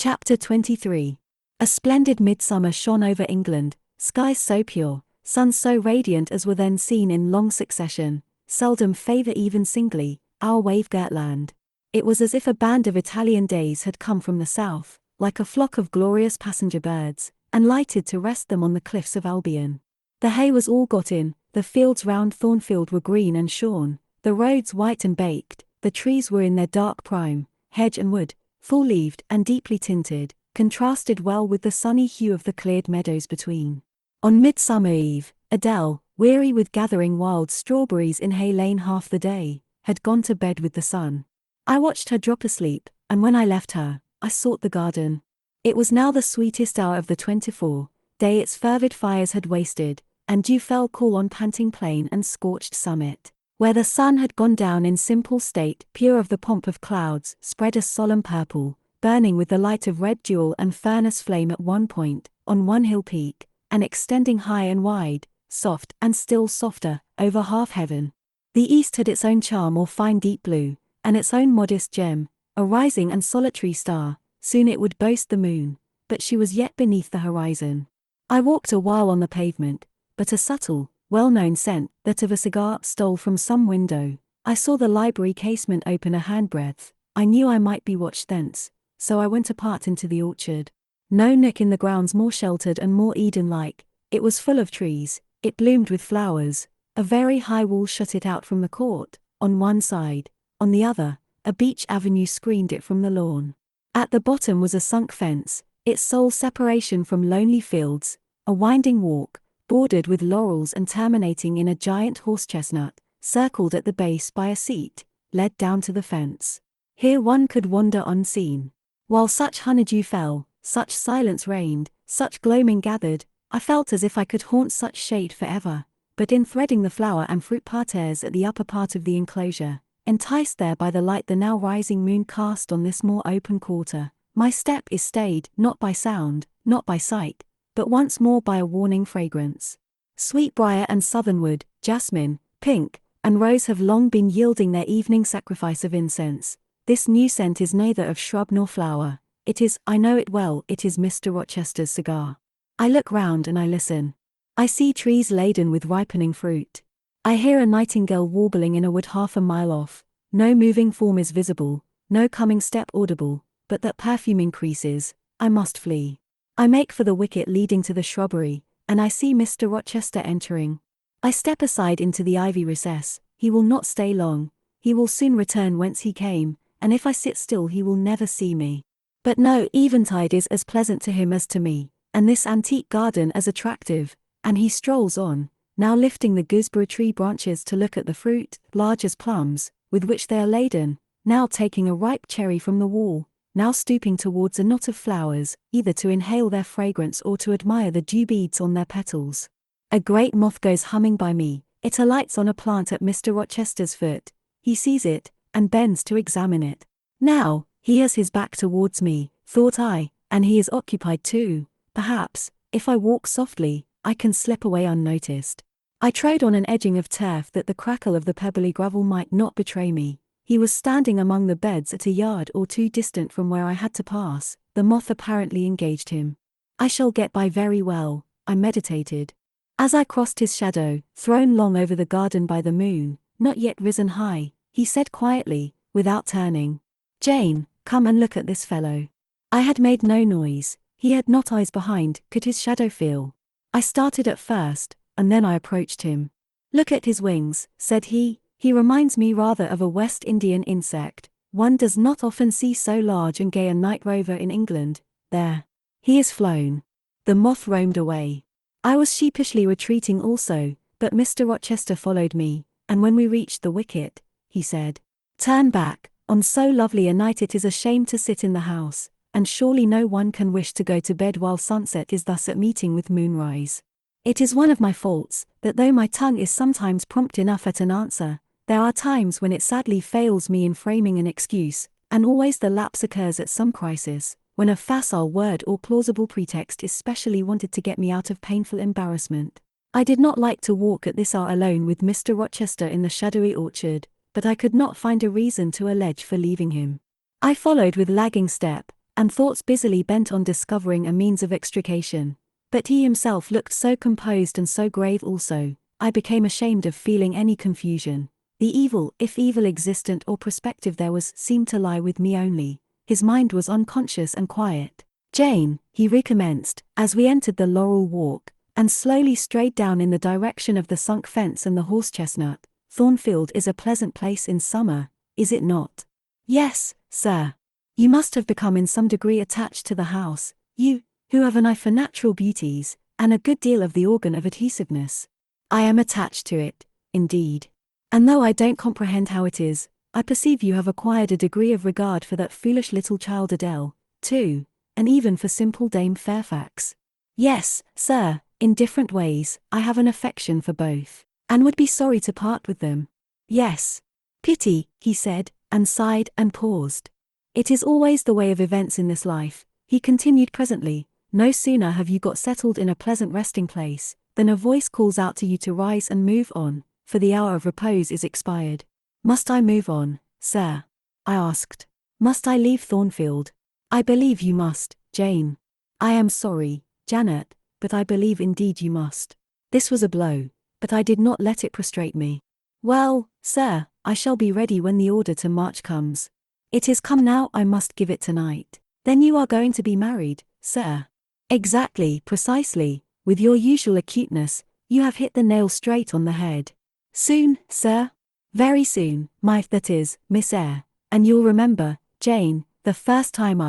Chapter 23. A splendid midsummer shone over England, skies so pure, suns so radiant as were then seen in long succession, seldom favour even singly, our wave-girt land. It was as if a band of Italian days had come from the south, like a flock of glorious passenger birds, and lighted to rest them on the cliffs of Albion. The hay was all got in, the fields round Thornfield were green and shorn, the roads white and baked, the trees were in their dark prime, hedge and wood, full-leaved and deeply tinted, contrasted well with the sunny hue of the cleared meadows between. On Midsummer Eve, Adele, weary with gathering wild strawberries in Hay Lane half the day, had gone to bed with the sun. I watched her drop asleep, and when I left her, I sought the garden. It was now the sweetest hour of the 24-day its fervid fires had wasted, and dew fell cool on panting plain and scorched summit, where the sun had gone down in simple state, pure of the pomp of clouds, spread a solemn purple, burning with the light of red jewel and furnace flame at one point, on one hill peak, and extending high and wide, soft and still softer, over half heaven. The east had its own charm or fine deep blue, and its own modest gem, a rising and solitary star. Soon it would boast the moon, but she was yet beneath the horizon. I walked a while on the pavement, but a subtle, well-known scent, that of a cigar, stole from some window. I saw the library casement open a handbreadth. I knew I might be watched thence, so I went apart into the orchard. No nook in the grounds more sheltered and more Eden-like. It was full of trees, it bloomed with flowers. A very high wall shut it out from the court, on one side. On the other, a beech avenue screened it from the lawn. At the bottom was a sunk fence, its sole separation from lonely fields, a winding walk, bordered with laurels and terminating in a giant horse-chestnut, circled at the base by a seat, led down to the fence. Here one could wander unseen. While such honeydew fell, such silence reigned, such gloaming gathered, I felt as if I could haunt such shade forever. But in threading the flower and fruit parterres at the upper part of the enclosure, enticed there by the light the now rising moon cast on this more open quarter, my step is stayed, not by sound, not by sight, but once more by a warning fragrance. Sweetbriar and southernwood, jasmine, pink, and rose have long been yielding their evening sacrifice of incense. This new scent is neither of shrub nor flower. It is, I know it well, it is Mr. Rochester's cigar. I look round and I listen. I see trees laden with ripening fruit. I hear a nightingale warbling in a wood half a mile off. No moving form is visible, no coming step audible, but that perfume increases. I must flee. I make for the wicket leading to the shrubbery, and I see Mr. Rochester entering. I step aside into the ivy recess. He will not stay long. He will soon return whence he came, and if I sit still he will never see me. But no, eventide is as pleasant to him as to me, and this antique garden as attractive, and he strolls on, now lifting the gooseberry tree branches to look at the fruit, large as plums, with which they are laden, now taking a ripe cherry from the wall, now stooping towards a knot of flowers, either to inhale their fragrance or to admire the dew beads on their petals. A great moth goes humming by me. It alights on a plant at Mr. Rochester's foot. He sees it, and bends to examine it. Now, he has his back towards me, thought I, and he is occupied too. Perhaps, if I walk softly, I can slip away unnoticed. I trode on an edging of turf that the crackle of the pebbly gravel might not betray me. He was standing among the beds at a yard or two distant from where I had to pass. The moth apparently engaged him. I shall get by very well, I meditated. As I crossed his shadow, thrown long over the garden by the moon, not yet risen high, he said quietly, without turning, "Jane, come and look at this fellow." I had made no noise. He had not eyes behind. Could his shadow feel? I started at first, and then I approached him. "Look at his wings," said he. "He reminds me rather of a West Indian insect. One does not often see so large and gay a night rover in England. There. He is flown." The moth roamed away. I was sheepishly retreating also, but Mr. Rochester followed me, and when we reached the wicket, he said, "Turn back. On so lovely a night it is a shame to sit in the house, and surely no one can wish to go to bed while sunset is thus at meeting with moonrise. It is one of my faults, that though my tongue is sometimes prompt enough at an answer, there are times when it sadly fails me in framing an excuse, and always the lapse occurs at some crisis, when a facile word or plausible pretext is specially wanted to get me out of painful embarrassment. I did not like to walk at this hour alone with Mr. Rochester in the shadowy orchard, but I could not find a reason to allege for leaving him. I followed with lagging step, and thoughts busily bent on discovering a means of extrication. But he himself looked so composed and so grave also, I became ashamed of feeling any confusion. The evil, if evil existent or prospective there was, seemed to lie with me only. His mind was unconscious and quiet. "Jane," he recommenced, as we entered the laurel walk, and slowly strayed down in the direction of the sunk fence and the horse-chestnut, "Thornfield is a pleasant place in summer, is it not?" "Yes, sir." "You must have become in some degree attached to the house, you, who have an eye for natural beauties, and a good deal of the organ of adhesiveness." "I am attached to it, indeed. And though I don't comprehend how it is, I perceive you have acquired a degree of regard for that foolish little child Adele, too, and even for simple Dame Fairfax." "Yes, sir, in different ways, I have an affection for both, and would be sorry to part with them." "Yes. Pity," he said, and sighed and paused. "It is always the way of events in this life," he continued presently. "No sooner have you got settled in a pleasant resting place, than a voice calls out to you to rise and move on, for the hour of repose is expired." "Must I move on, sir?" I asked. "Must I leave Thornfield?" "I believe you must, Jane." "I am sorry, Janet, but I believe indeed you must." This was a blow, but I did not let it prostrate me. "Well, sir, I shall be ready when the order to march comes." "It is come now, I must give it tonight." "Then you are going to be married, sir?" "Exactly, precisely, with your usual acuteness, you have hit the nail straight on the head." "Soon, sir?" "Very soon, that is, Miss Eyre, and you'll remember, Jane, the first time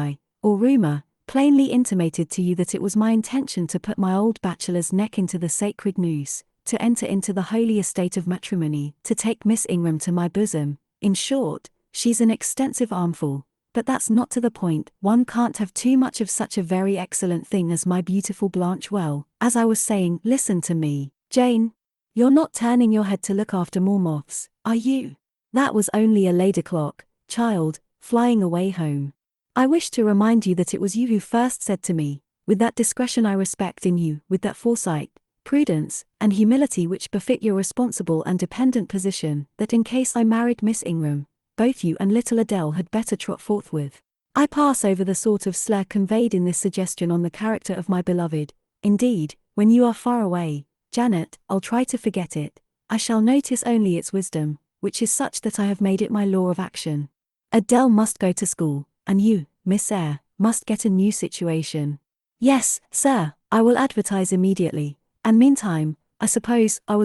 or rumour, plainly intimated to you that it was my intention to put my old bachelor's neck into the sacred noose, to enter into the holy estate of matrimony, to take Miss Ingram to my bosom. In short, she's an extensive armful, but that's not to the point. One can't have too much of such a very excellent thing as my beautiful Blanche. Well, as I was saying, listen to me, Jane. You're not turning your head to look after more moths, are you? That was only a Leda clock, child, flying away home. I wish to remind you that it was you who first said to me, with that discretion I respect in you, with that foresight, prudence, and humility which befit your responsible and dependent position, that in case I married Miss Ingram, both you and little Adele had better trot forthwith. I pass over the sort of slur conveyed in this suggestion on the character of my beloved. Indeed, when you are far away, Janet, I'll try to forget it. I shall notice only its wisdom, which is such that I have made it my law of action. Adele must go to school, and you, Miss Eyre, must get a new situation." "Yes, sir, I will advertise immediately, and meantime, I suppose I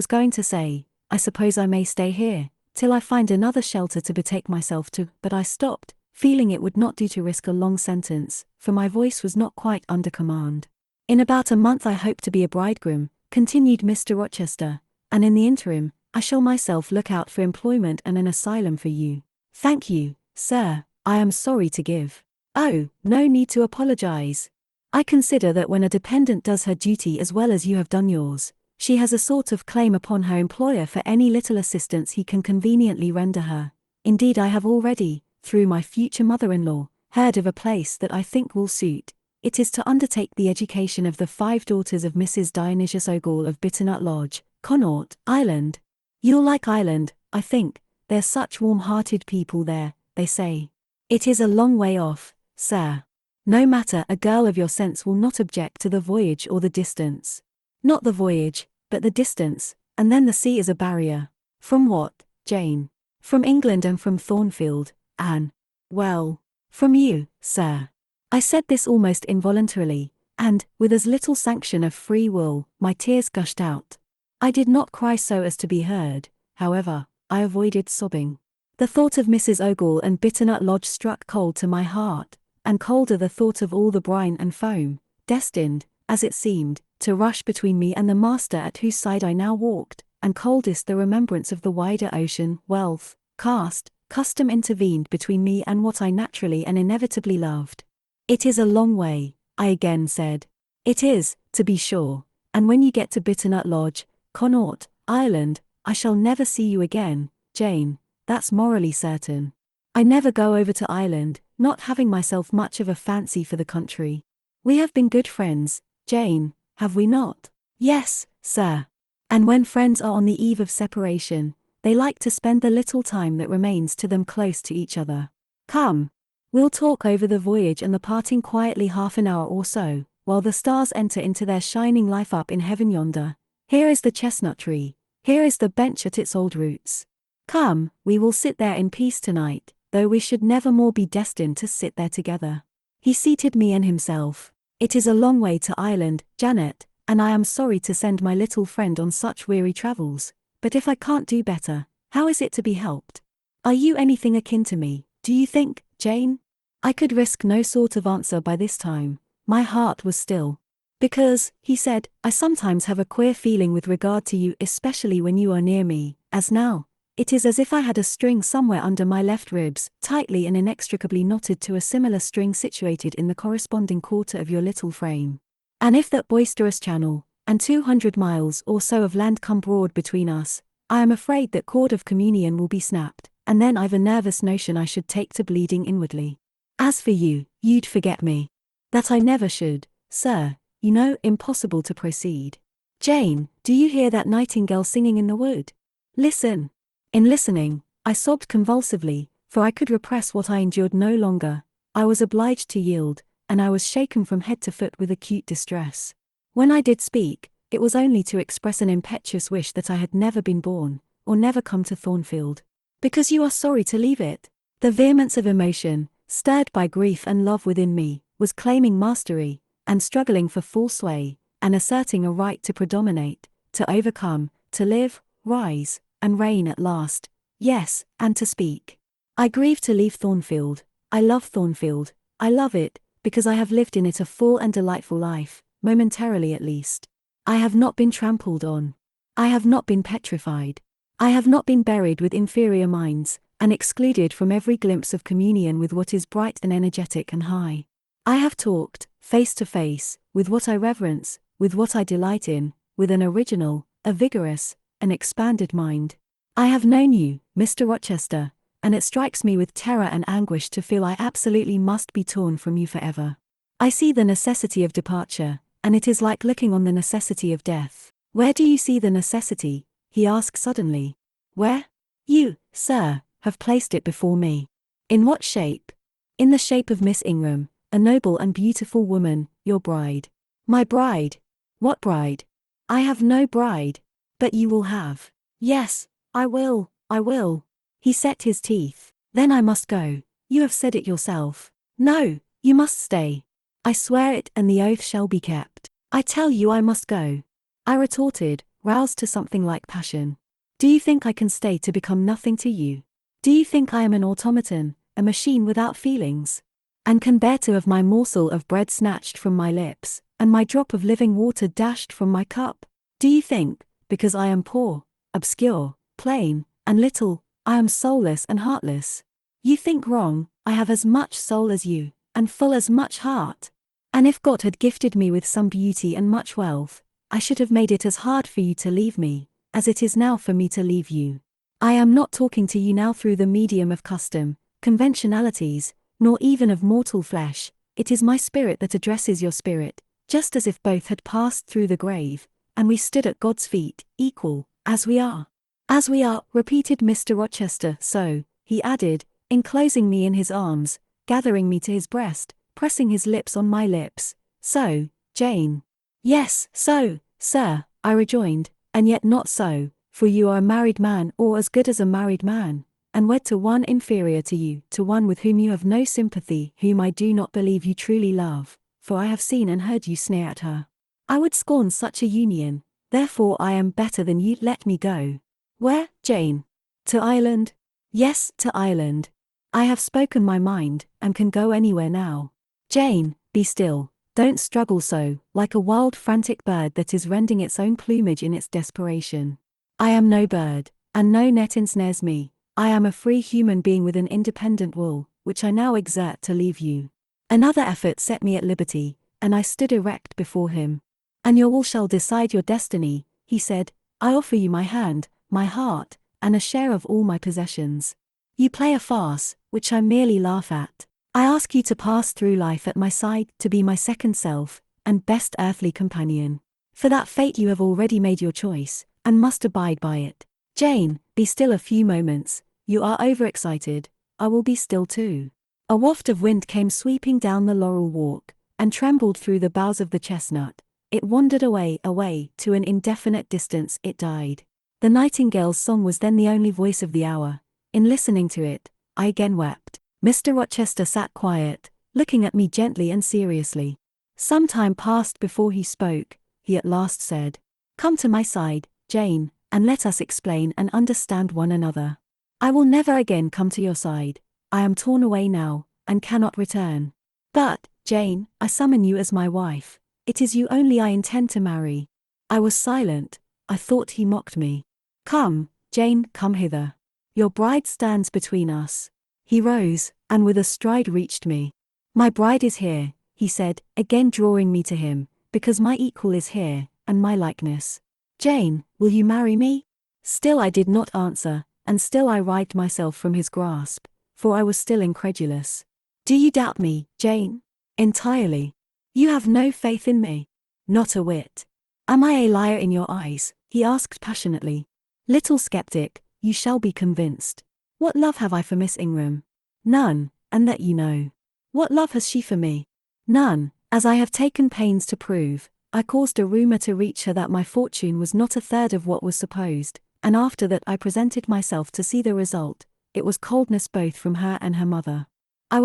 suppose I may stay here, till I find another shelter to betake myself to." But I stopped, feeling it would not do to risk a long sentence, for my voice was not quite under command. "In about a month I hope to be a bridegroom," continued Mr. Rochester, "and in the interim, I shall myself look out for employment and an asylum for you." "Thank you, sir, I am sorry to give." "Oh, no need to apologize. I consider that when a dependent does her duty as well as you have done yours, she has a sort of claim upon her employer for any little assistance he can conveniently render her. Indeed, I have already, through my future mother-in-law, heard of a place that I think will suit. It is to undertake the education of the 5 daughters of Mrs. Dionysius Ogle of Bitternut Lodge, Connaught, Ireland. You'll like Ireland, I think, they're such warm-hearted people there, they say. It is a long way off, sir. No matter, a girl of your sense will not object to the voyage or the distance. Not the voyage, but the distance, and then the sea is a barrier. From what, Jane? From England and from Thornfield, Anne. Well, from you, sir. I said this almost involuntarily, and, with as little sanction of free will, my tears gushed out. I did not cry so as to be heard, however. I avoided sobbing. The thought of Mrs. Ogle and Bitternut Lodge struck cold to my heart, and colder the thought of all the brine and foam, destined, as it seemed, to rush between me and the master at whose side I now walked, and coldest the remembrance of the wider ocean. Wealth, caste, custom intervened between me and what I naturally and inevitably loved. "It is a long way," I again said. "It is, to be sure, and when you get to Bitternut Lodge, Connaught, Ireland, I shall never see you again, Jane, that's morally certain. I never go over to Ireland, not having myself much of a fancy for the country. We have been good friends, Jane, have we not?" "Yes, sir. And when friends are on the eve of separation, they like to spend the little time that remains to them close to each other. Come, We'll talk over the voyage and the parting quietly half an hour or so, while the stars enter into their shining life up in heaven yonder. Here is the chestnut tree, here is the bench at its old roots. Come, we will sit there in peace tonight, though we should never more be destined to sit there together. He seated me and himself. It is a long way to Ireland, Janet, and I am sorry to send my little friend on such weary travels, but if I can't do better, how is it to be helped? Are you anything akin to me, do you think, Jane? I could risk no sort of answer by this time. My heart was still. Because, he said, I sometimes have a queer feeling with regard to you, especially when you are near me, as now. It is as if I had a string somewhere under my left ribs, tightly and inextricably knotted to a similar string situated in the corresponding quarter of your little frame. And if that boisterous channel, and 200 miles or so of land come broad between us, I am afraid that cord of communion will be snapped, and then I've a nervous notion I should take to bleeding inwardly. As for you, you'd forget me. That I never should, sir, you know, impossible to proceed. Jane, do you hear that nightingale singing in the wood? Listen. In listening, I sobbed convulsively, for I could repress what I endured no longer. I was obliged to yield, and I was shaken from head to foot with acute distress. When I did speak, it was only to express an impetuous wish that I had never been born, or never come to Thornfield. Because you are sorry to leave it. The vehemence of emotion, stirred by grief and love within me, was claiming mastery, and struggling for full sway, and asserting a right to predominate, to overcome, to live, rise, and reign at last, yes, and to speak. I grieve to leave Thornfield. I love Thornfield. I love it, because I have lived in it a full and delightful life, momentarily at least. I have not been trampled on. I have not been petrified. I have not been buried with inferior minds, and excluded from every glimpse of communion with what is bright and energetic and high. I have talked, face to face, with what I reverence, with what I delight in, with an original, a vigorous, an expanded mind. I have known you, Mr. Rochester, and it strikes me with terror and anguish to feel I absolutely must be torn from you forever. I see the necessity of departure, and it is like looking on the necessity of death. Where do you see the necessity? He asked suddenly. Where? You, sir, have placed it before me. In what shape? In the shape of Miss Ingram, a noble and beautiful woman, your bride. My bride? What bride? I have no bride. But you will have. Yes, I will, I will. He set his teeth. Then I must go. You have said it yourself. No, you must stay. I swear it, and the oath shall be kept. I tell you I must go. I retorted, roused to something like passion. Do you think I can stay to become nothing to you? Do you think I am an automaton, a machine without feelings? And can bear to have my morsel of bread snatched from my lips, and my drop of living water dashed from my cup? Do you think, because I am poor, obscure, plain, and little, I am soulless and heartless? You think wrong. I have as much soul as you, and full as much heart. And if God had gifted me with some beauty and much wealth, I should have made it as hard for you to leave me, as it is now for me to leave you. I am not talking to you now through the medium of custom, conventionalities, nor even of mortal flesh. It is my spirit that addresses your spirit, just as if both had passed through the grave, and we stood at God's feet, equal, as we are. As we are, repeated Mr. Rochester, so, he added, enclosing me in his arms, gathering me to his breast, pressing his lips on my lips, so, Jane. Yes, so, sir, I rejoined, and yet not so, for you are a married man, or as good as a married man, and wed to one inferior to you, to one with whom you have no sympathy, whom I do not believe you truly love, for I have seen and heard you sneer at her. I would scorn such a union, therefore I am better than you. Let me go. Where, Jane? To Ireland? Yes, to Ireland. I have spoken my mind, and can go anywhere now. Jane, be still, don't struggle so, like a wild frantic bird that is rending its own plumage in its desperation. I am no bird, and no net ensnares me. I am a free human being with an independent will, which I now exert to leave you. Another effort set me at liberty, and I stood erect before him. And your will shall decide your destiny, he said. I offer you my hand, my heart, and a share of all my possessions. You play a farce, which I merely laugh at. I ask you to pass through life at my side, to be my second self, and best earthly companion. For that fate you have already made your choice, and must abide by it. Jane, be still a few moments. You are overexcited. I will be still too. A waft of wind came sweeping down the laurel walk, and trembled through the boughs of the chestnut. It wandered away, away, to an indefinite distance. It died. The nightingale's song was then the only voice of the hour. In listening to it, I again wept. Mr. Rochester sat quiet, looking at me gently and seriously. Some time passed before he spoke. He at last said, "Come to my side, Jane, and let us explain and understand one another. I will never again come to your side. I am torn away now, and cannot return. But, Jane, I summon you as my wife. It is you only I intend to marry." I was silent. I thought he mocked me. "Come, Jane, come hither. Your bride stands between us." He rose, and with a stride reached me. "My bride is here," he said, again drawing me to him, "because my equal is here, and my likeness. Jane, will you marry me?" Still I did not answer, and still I writhed myself from his grasp, for I was still incredulous. "Do you doubt me, Jane?" "Entirely." "You have no faith in me?" "Not a whit." "Am I a liar in your eyes?" he asked passionately. "Little skeptic, you shall be convinced. What love have I for Miss Ingram?" "None, and that you know." "What love has she for me?" "None, as I have taken pains to prove. I caused a rumor to reach her that my fortune was not a third of what was supposed, and after that I presented myself to see the result. It was coldness both from her and her mother. I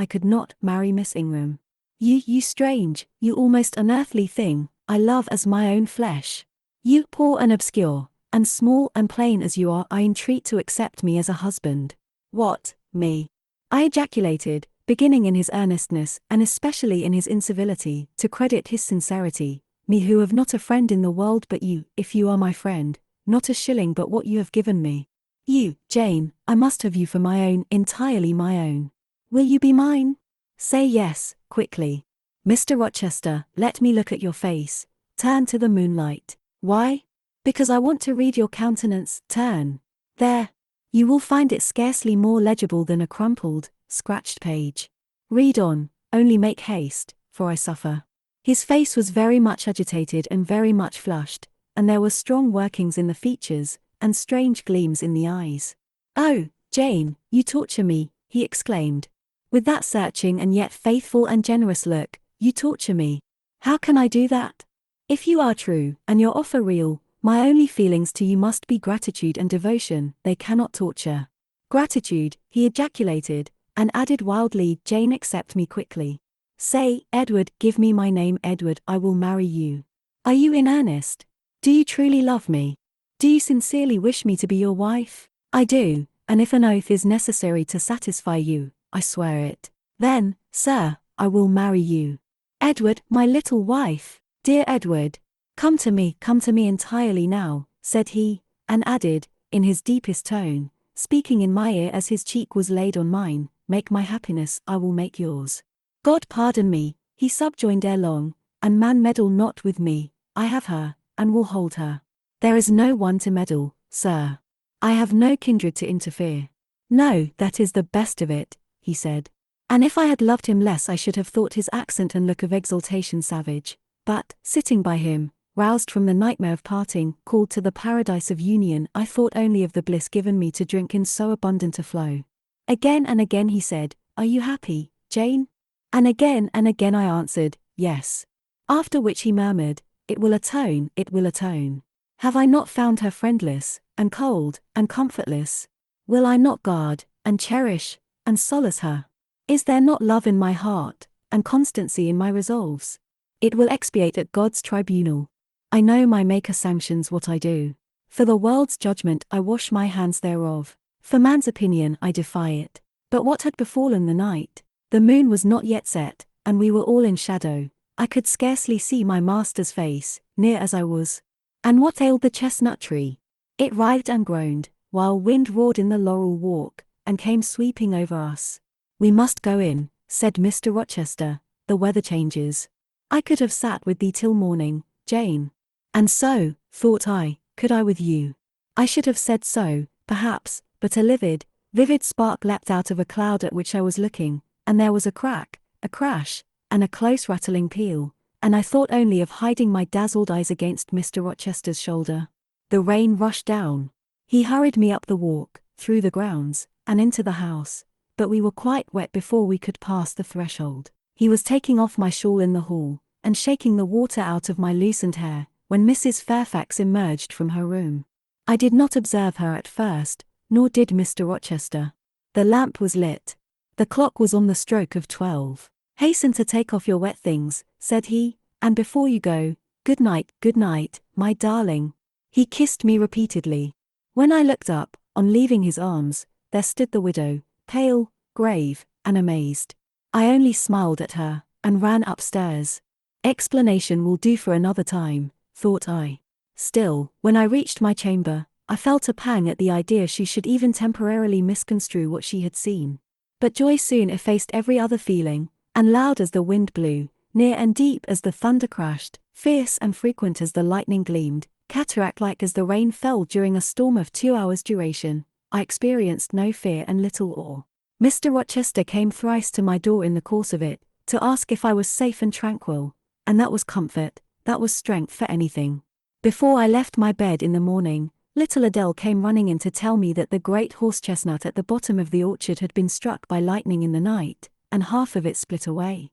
could not, marry Miss Ingram. You strange, you almost unearthly thing, I love as my own flesh. You, poor and obscure, and small and plain as you are, I entreat to accept me as a husband." "What, me?" I ejaculated, beginning in his earnestness, and especially in his incivility, to credit his sincerity. "Me who have not a friend in the world but you, if you are my friend, not a shilling but what you have given me. You, Jane, I must have you for my own, entirely my own. Will you be mine? Say yes, quickly. Mr. Rochester, let me look at your face. Turn to the moonlight. Why? Because I want to read your countenance. Turn. There. You will find it scarcely more legible than a crumpled, scratched page. Read on, only make haste, for I suffer." His face was very much agitated and very much flushed, and there were strong workings in the features, and strange gleams in the eyes. "Oh, Jane, you torture me," he exclaimed. "With that searching and yet faithful and generous look, you torture me. How can I do that? If you are true, and your offer real, my only feelings to you must be gratitude and devotion. They cannot torture." "Gratitude," he ejaculated, and added wildly, "Jane, accept me quickly. Say, Edward, give me my name, Edward, I will marry you. Are you in earnest? Do you truly love me? Do you sincerely wish me to be your wife?" "I do, and if an oath is necessary to satisfy you, I swear it." "Then, sir, I will marry you." "Edward, my little wife, dear Edward, come to me entirely now," said he, and added, in his deepest tone, speaking in my ear as his cheek was laid on mine, "Make my happiness, I will make yours." "God pardon me," he subjoined ere long, "and man meddle not with me. I have her, and will hold her. There is no one to meddle, sir. I have no kindred to interfere." "No, that is the best of it," he said. And if I had loved him less I should have thought his accent and look of exultation savage. But, sitting by him, roused from the nightmare of parting, called to the paradise of union, I thought only of the bliss given me to drink in so abundant a flow. Again and again he said, "Are you happy, Jane?" And again I answered, "Yes." After which he murmured, "It will atone, it will atone. Have I not found her friendless, and cold, and comfortless? Will I not guard, and cherish, and solace her? Is there not love in my heart, and constancy in my resolves? It will expiate at God's tribunal. I know my Maker sanctions what I do. For the world's judgment I wash my hands thereof. For man's opinion I defy it." But what had befallen the night? The moon was not yet set, and we were all in shadow. I could scarcely see my master's face, near as I was. And what ailed the chestnut tree? It writhed and groaned, while wind roared in the laurel walk, and came sweeping over us. "We must go in," said Mr. Rochester, "the weather changes. I could have sat with thee till morning, Jane. And so, thought I, could I with you. I should have said so, perhaps, but a vivid spark leapt out of a cloud at which I was looking, and there was a crack, a crash, and a close rattling peal, and I thought only of hiding my dazzled eyes against Mr. Rochester's shoulder. The rain rushed down. He hurried me up the walk, through the grounds, and into the house, but we were quite wet before we could pass the threshold. He was taking off my shawl in the hall, and shaking the water out of my loosened hair, when Mrs. Fairfax emerged from her room. I did not observe her at first, nor did Mr. Rochester. The lamp was lit. The clock was on the stroke of 12. "Hasten to take off your wet things," said he, "and before you go, good night, my darling." He kissed me repeatedly. When I looked up, on leaving his arms, there stood the widow, pale, grave, and amazed. I only smiled at her, and ran upstairs. Explanation will do for another time, thought I. Still, when I reached my chamber, I felt a pang at the idea she should even temporarily misconstrue what she had seen. But joy soon effaced every other feeling, and loud as the wind blew, near and deep as the thunder crashed, fierce and frequent as the lightning gleamed, cataract-like as the rain fell during a storm of 2 hours' duration, I experienced no fear and little awe. Mr. Rochester came thrice to my door in the course of it, to ask if I was safe and tranquil, and that was comfort, that was strength for anything. Before I left my bed in the morning, little Adele came running in to tell me that the great horse-chestnut at the bottom of the orchard had been struck by lightning in the night, and half of it split away.